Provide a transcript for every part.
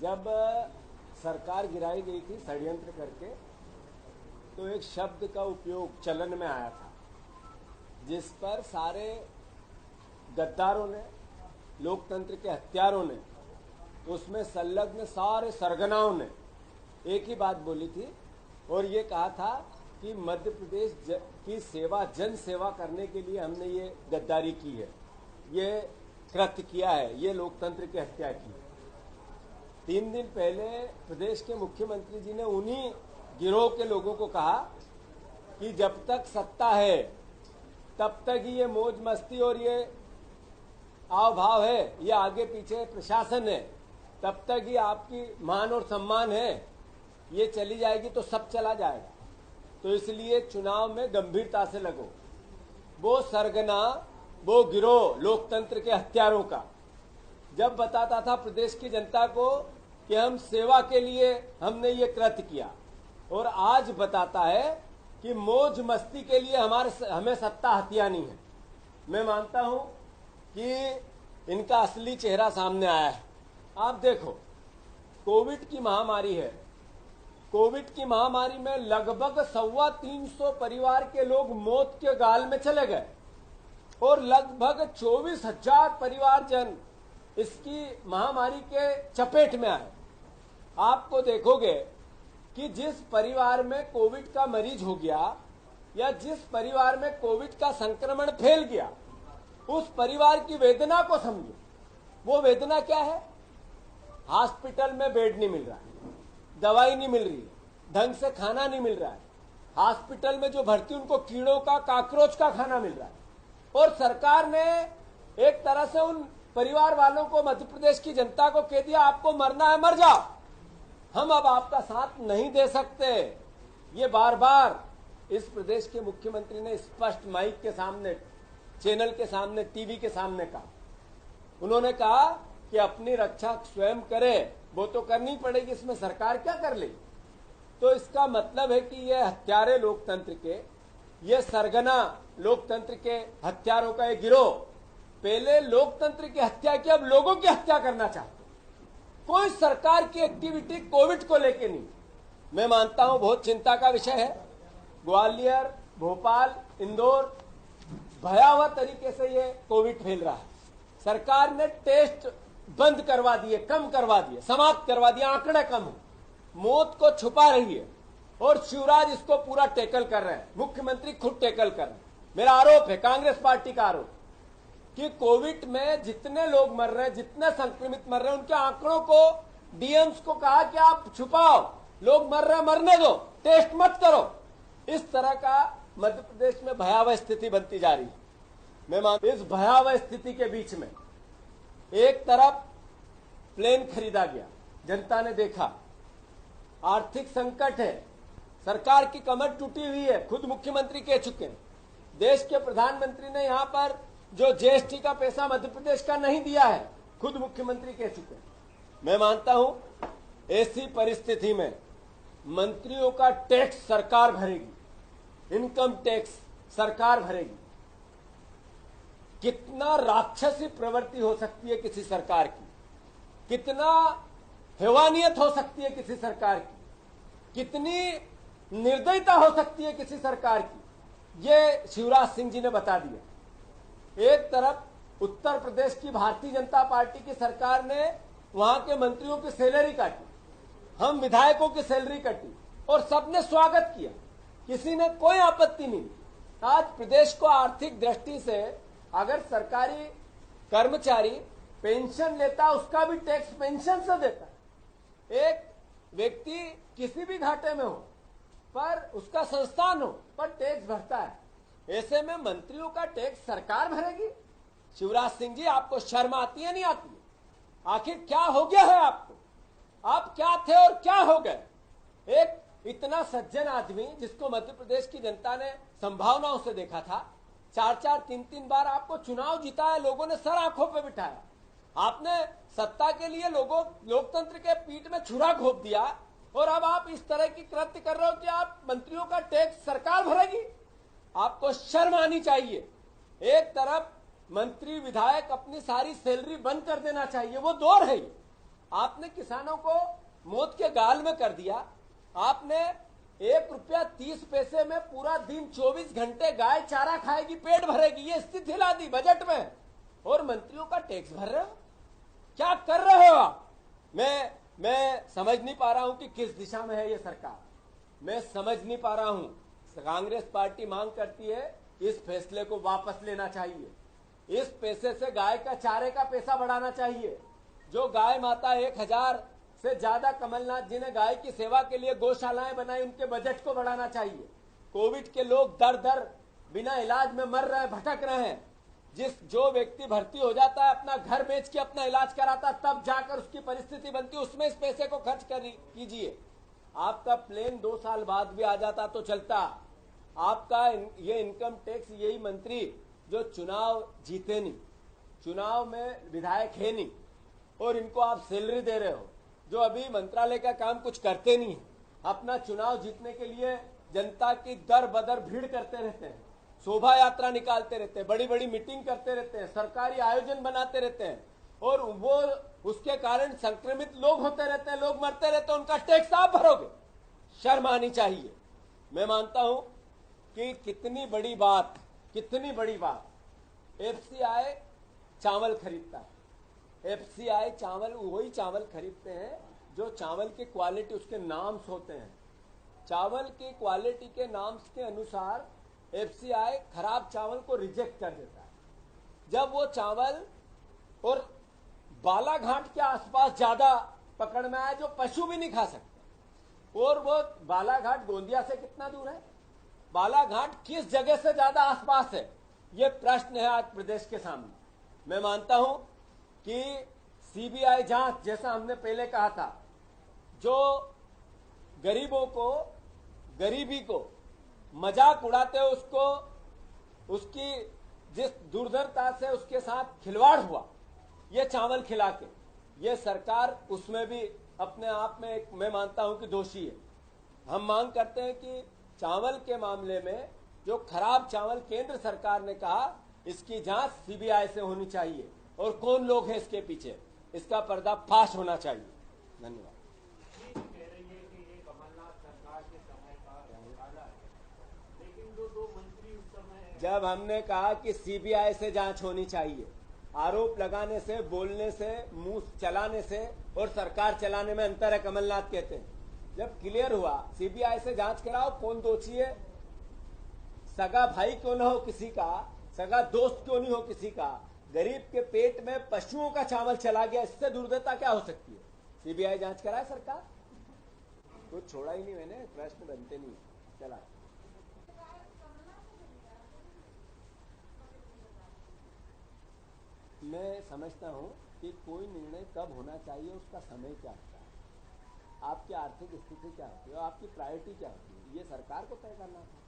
जब सरकार गिराई गई थी षड्यंत्र करके, तो एक शब्द का उपयोग चलन में आया था जिस पर सारे गद्दारों ने, लोकतंत्र के हत्यारों ने, उसमें संलग्न सारे सरगनाओं ने एक ही बात बोली थी और ये कहा था कि मध्य प्रदेश की सेवा, जन सेवा करने के लिए हमने ये गद्दारी की है, ये कृत्य किया है, ये लोकतंत्र की हत्या की है। 3 दिन पहले प्रदेश के मुख्यमंत्री जी ने उन्हीं गिरोह के लोगों को कहा कि जब तक सत्ता है तब तक ही ये मौज मस्ती और ये आव भाव है, ये आगे पीछे प्रशासन है, तब तक ही आपकी मान और सम्मान है, ये चली जाएगी तो सब चला जाएगा। तो इसलिए चुनाव में गंभीरता से लगो। वो सरगना, वो गिरोह लोकतंत्र के हत्यारों का जब बताता था प्रदेश की जनता को कि हम सेवा के लिए हमने ये कृत्य किया, और आज बताता है कि मौज मस्ती के लिए हमें सत्ता हथियानी है। मैं मानता हूं कि इनका असली चेहरा सामने आया है। आप देखो, कोविड की महामारी है, कोविड की महामारी में लगभग 325 परिवार के लोग मौत के गाल में चले गए और लगभग 24,000 परिवारजन इसकी महामारी के चपेट में आए। आपको देखोगे कि जिस परिवार में कोविड का मरीज हो गया या जिस परिवार में कोविड का संक्रमण फैल गया, उस परिवार की वेदना को समझो। वो वेदना क्या है? हॉस्पिटल में बेड नहीं मिल रहा है, दवाई नहीं मिल रही है, ढंग से खाना नहीं मिल रहा है, हॉस्पिटल में जो भर्ती उनको कीड़ों का, काकरोच का खाना मिल रहा है, और सरकार ने एक तरह से उन परिवार वालों को, मध्य प्रदेश की जनता को कह दिया आपको मरना है मर जाओ, हम अब आपका साथ नहीं दे सकते। ये बार बार इस प्रदेश के मुख्यमंत्री ने स्पष्ट माइक के सामने, चैनल के सामने, टीवी के सामने कहा। उन्होंने कहा कि अपनी रक्षा स्वयं करे, वो तो करनी पड़ेगी, इसमें सरकार क्या कर लेगी। तो इसका मतलब है कि ये हत्यारे लोकतंत्र के, ये सरगना लोकतंत्र के हत्यारों का एक गिरोह पहले लोकतंत्र की हत्या की, अब लोगों की हत्या करना चाहते। कोई सरकार की एक्टिविटी कोविड को लेके नहीं। मैं मानता हूं बहुत चिंता का विषय है। ग्वालियर, भोपाल, इंदौर, भयावह तरीके से ये कोविड फैल रहा है। सरकार ने टेस्ट बंद करवा दिए, कम करवा दिए, समाप्त करवा दिए, आंकड़े कम हो, मौत को छुपा रही है और शिवराज इसको पूरा टैकल कर रहे हैं, मुख्यमंत्री खुद टैकल कर रहे हैं। मेरा आरोप है, कांग्रेस पार्टी का आरोप, कि कोविड में जितने लोग मर रहे हैं, जितने संक्रमित मर रहे हैं, उनके आंकड़ों को डीएम्स को कहा कि आप छुपाओ, लोग मर रहे हैं मरने दो, टेस्ट मत करो। इस तरह का मध्य प्रदेश में भयावह स्थिति बनती जा रही है। मैं मानता हूं इस भयावह स्थिति के बीच में एक तरफ प्लेन खरीदा गया, जनता ने देखा, आर्थिक संकट है, सरकार की कमर टूटी हुई है, खुद मुख्यमंत्री कह चुके हैं। देश के प्रधानमंत्री ने यहां पर जो जीएसटी का पैसा मध्य प्रदेश का नहीं दिया है, खुद मुख्यमंत्री कह चुके हैं। मैं मानता हूं ऐसी परिस्थिति में मंत्रियों का टैक्स सरकार भरेगी, इनकम टैक्स सरकार भरेगी। कितना राक्षसी प्रवृत्ति हो सकती है किसी सरकार की, कितना हैवानियत हो सकती है किसी सरकार की, कितनी निर्दयता हो सकती है किसी सरकार की, ये शिवराज सिंह जी ने बता दिया। एक तरफ उत्तर प्रदेश की भारतीय जनता पार्टी की सरकार ने वहां के मंत्रियों की सैलरी काटी, हम विधायकों की सैलरी काटी और सबने स्वागत किया, किसी ने कोई आपत्ति नहीं। आज प्रदेश को आर्थिक दृष्टि से अगर सरकारी कर्मचारी पेंशन लेता, उसका भी टैक्स पेंशन से देता है। एक व्यक्ति किसी भी घाटे में हो पर उसका संस्थान हो पर टैक्स भरता है, ऐसे में मंत्रियों का टैक्स सरकार भरेगी। शिवराज सिंह जी, आपको शर्म आती है नहीं आती है? आखिर क्या हो गया है आपको? आप क्या थे और क्या हो गए? एक इतना सज्जन आदमी जिसको मध्य प्रदेश की जनता ने संभावनाओं से देखा था, 4-4, 3-3 बार आपको चुनाव जिताया, लोगों ने सर आंखों पे बिठाया, आपने सत्ता के लिए लोकतंत्र के पीठ में छुरा घोंप दिया और अब आप इस तरह की कृत्य कर रहे हो कि आप मंत्रियों का टैक्स सरकार भरेगी। आपको शर्म आनी चाहिए। एक तरफ मंत्री विधायक अपनी सारी सैलरी बंद कर देना चाहिए, वो दौर है। आपने किसानों को मौत के गाल में कर दिया। आपने 1 रुपया 30 पैसे में पूरा दिन 24 घंटे गाय चारा खाएगी, पेट भरेगी, ये स्थिति ला दी बजट में, और मंत्रियों का टैक्स भर रहे हो। क्या कर रहे हो आप? मैं समझ नहीं पा रहा हूं कि किस दिशा में है ये सरकार। मैं समझ नहीं पा रहा हूं। कांग्रेस पार्टी मांग करती है इस फैसले को वापस लेना चाहिए। इस पैसे से गाय का चारे का पैसा बढ़ाना चाहिए। जो गाय माता 1000 से ज्यादा कमलनाथ जी ने गाय की सेवा के लिए गौशालाएं बनाई, उनके बजट को बढ़ाना चाहिए। कोविड के लोग दर दर बिना इलाज में मर रहे हैं, भटक रहे हैं। जो व्यक्ति भर्ती हो जाता है, अपना घर बेच के अपना इलाज कराता, तब जाकर उसकी परिस्थिति बनती, उसमें इस पैसे को खर्च कीजिए। आपका प्लेन 2 साल बाद भी आ जाता तो चलता। आपका ये इनकम टैक्स, यही मंत्री जो चुनाव जीते नहीं, चुनाव में विधायक है नहीं, और इनको आप सैलरी दे रहे हो, जो अभी मंत्रालय का काम कुछ करते नहीं है, अपना चुनाव जीतने के लिए जनता की दर बदर भीड़ करते रहते हैं, शोभा यात्रा निकालते रहते हैं, बड़ी बड़ी मीटिंग करते रहते हैं, सरकारी आयोजन बनाते रहते हैं, और वो उसके कारण संक्रमित लोग होते रहते हैं, लोग मरते रहते हैं, उनका टैक्स आप भरोगे। शर्म आनी चाहिए। मैं मानता हूं कि कितनी बड़ी बात एफसीआई चावल खरीदता है। एफसीआई चावल वही चावल खरीदते हैं जो चावल की क्वालिटी, उसके नाम्स होते हैं। चावल की क्वालिटी के नाम्स के अनुसार एफसीआई खराब चावल को रिजेक्ट कर देता है। जब वो चावल और बालाघाट के आसपास ज्यादा पकड़ में आए, जो पशु भी नहीं खा सकते, और वो बालाघाट गोंदिया से कितना दूर है, बालाघाट किस जगह से ज्यादा आसपास है, ये प्रश्न है आज प्रदेश के सामने। मैं मानता हूं कि सीबीआई जांच, जैसा हमने पहले कहा था, जो गरीबों को, गरीबी को मजाक उड़ाते हो, उसको, उसकी जिस दुर्धरता से उसके साथ खिलवाड़ हुआ, ये चावल खिला के, ये सरकार उसमें भी अपने आप में मैं मानता हूं कि दोषी है। हम मांग करते हैं कि चावल के मामले में जो खराब चावल केंद्र सरकार ने कहा, इसकी जांच सीबीआई से होनी चाहिए, और कौन लोग हैं इसके पीछे, इसका पर्दाफाश होना चाहिए। धन्यवाद। जब हमने कहा कि सीबीआई से जांच होनी चाहिए, आरोप लगाने से, बोलने से, मुंह चलाने से और सरकार चलाने में अंतर है, कमलनाथ कहते हैं। जब क्लियर हुआ, सीबीआई से जांच कराओ, कौन दोषी है। सगा भाई क्यों ना हो किसी का, सगा दोस्त क्यों नहीं हो किसी का, गरीब के पेट में पशुओं का चावल चला गया, इससे दुर्दशा क्या हो सकती है। सीबीआई जांच कराए सरकार, कुछ छोड़ा ही नहीं मैंने, प्रश्न बनते नहीं। चला, मैं समझता हूं कि कोई निर्णय कब होना चाहिए, उसका समय क्या होता है, आपकी आर्थिक स्थिति क्या होती है, आपकी प्रायोरिटी क्या होती है, ये सरकार को तय करना था।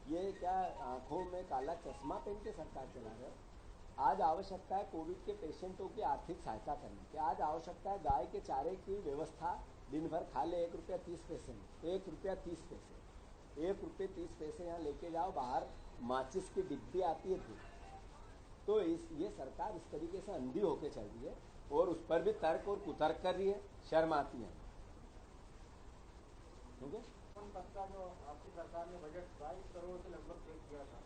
ये क्या आंखों में काला चश्मा पहन के सरकार चला रहे हो। आज आवश्यकता है कोविड के पेशेंटों की आर्थिक सहायता करने की। आज आवश्यकता है गाय के चारे की व्यवस्था, दिन भर खा ले 1 रुपया 30 पैसे में, 1 रुपया 30 पैसे, 1 रुपये 30 पैसे यहाँ लेके जाओ, बाहर माचिस की डिब्बी आती है थी। तो ये सरकार इस तरीके से अंधी होके चल रही है, और उस पर भी तर्क और कुतर्क कर रही है, शर्म आती है। ठीक है, जो आपकी सरकार ने बजट 22 करोड़ से लगभग तय किया था,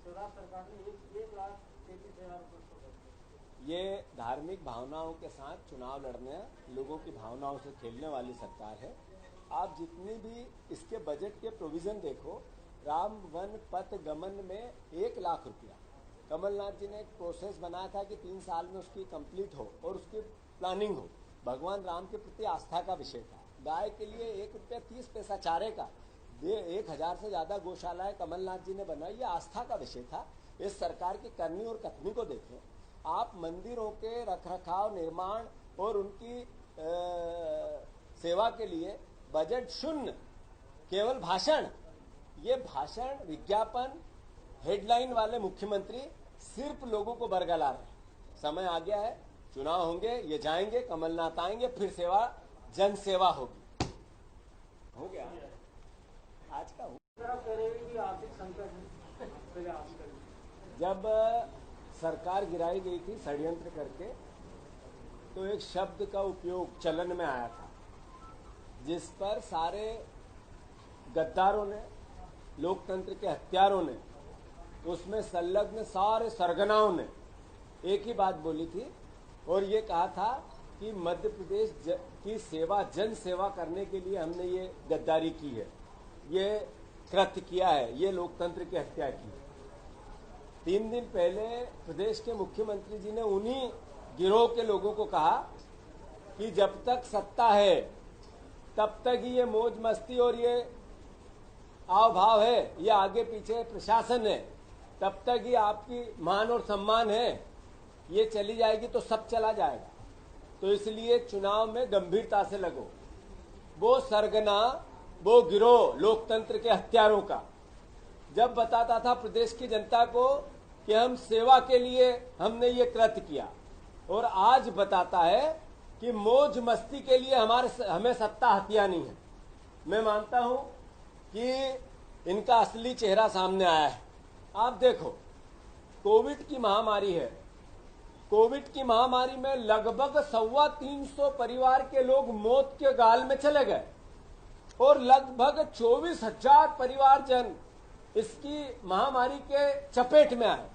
स्वराज सरकार ने 1,33,000 रुपये। ये धार्मिक भावनाओं के साथ चुनाव लड़ने, लोगों की भावनाओं से खेलने वाली सरकार है। आप जितनी भी इसके बजट के प्रोविजन देखो, राम वन पथ गमन में 1 लाख रुपया कमलनाथ जी ने एक प्रोसेस बनाया था कि 3 साल में उसकी कंप्लीट हो और उसकी प्लानिंग हो। भगवान राम के प्रति आस्था का विषय था। गाय के लिए 1 रुपया 30 पैसा चारे का, 1000 से ज्यादा गौशालाएं कमलनाथ जी ने बनाई, ये आस्था का विषय था। इस सरकार की करनी और कथनी को देखें आप, मंदिरों के रखरखाव, निर्माण और उनकी सेवा के लिए बजट शून्य, केवल भाषण। ये भाषण, विज्ञापन, हेडलाइन वाले मुख्यमंत्री सिर्फ लोगों को बरगला रहे हैं। समय आ गया है, चुनाव होंगे, ये जाएंगे, कमलनाथ आएंगे, फिर सेवा, जन सेवा होगी। हो गया आज का। आर्थिक संकट जब सरकार गिराई गई थी षड्यंत्र करके, तो एक शब्द का उपयोग चलन में आया था, जिस पर सारे गद्दारों ने, लोकतंत्र के हत्यारों ने, उसमें संलग्न सारे सरगनाओं ने एक ही बात बोली थी और ये कहा था कि मध्य प्रदेश की सेवा, जन सेवा करने के लिए हमने ये गद्दारी की है, ये कृत्य किया है, ये लोकतंत्र की हत्या की है। 3 दिन पहले प्रदेश के मुख्यमंत्री जी ने उन्हीं गिरोह के लोगों को कहा कि जब तक सत्ता है तब तक ही ये मौज मस्ती और ये आव भाव है, ये आगे पीछे प्रशासन है, तब तक ही आपकी मान और सम्मान है, ये चली जाएगी तो सब चला जाएगा। तो इसलिए चुनाव में गंभीरता से लगो। वो सरगना, वो गिरोह लोकतंत्र के हत्यारों का जब बताता था प्रदेश की जनता को कि हम सेवा के लिए हमने ये कृत्य किया, और आज बताता है कि मौज मस्ती के लिए हमें सत्ता हथियानी है। मैं मानता हूं कि इनका असली चेहरा सामने आया है। आप देखो, कोविड की महामारी है, कोविड की महामारी में लगभग 325 परिवार के लोग मौत के गाल में चले गए और लगभग 24,000 परिवारजन इसकी महामारी के चपेट में आए।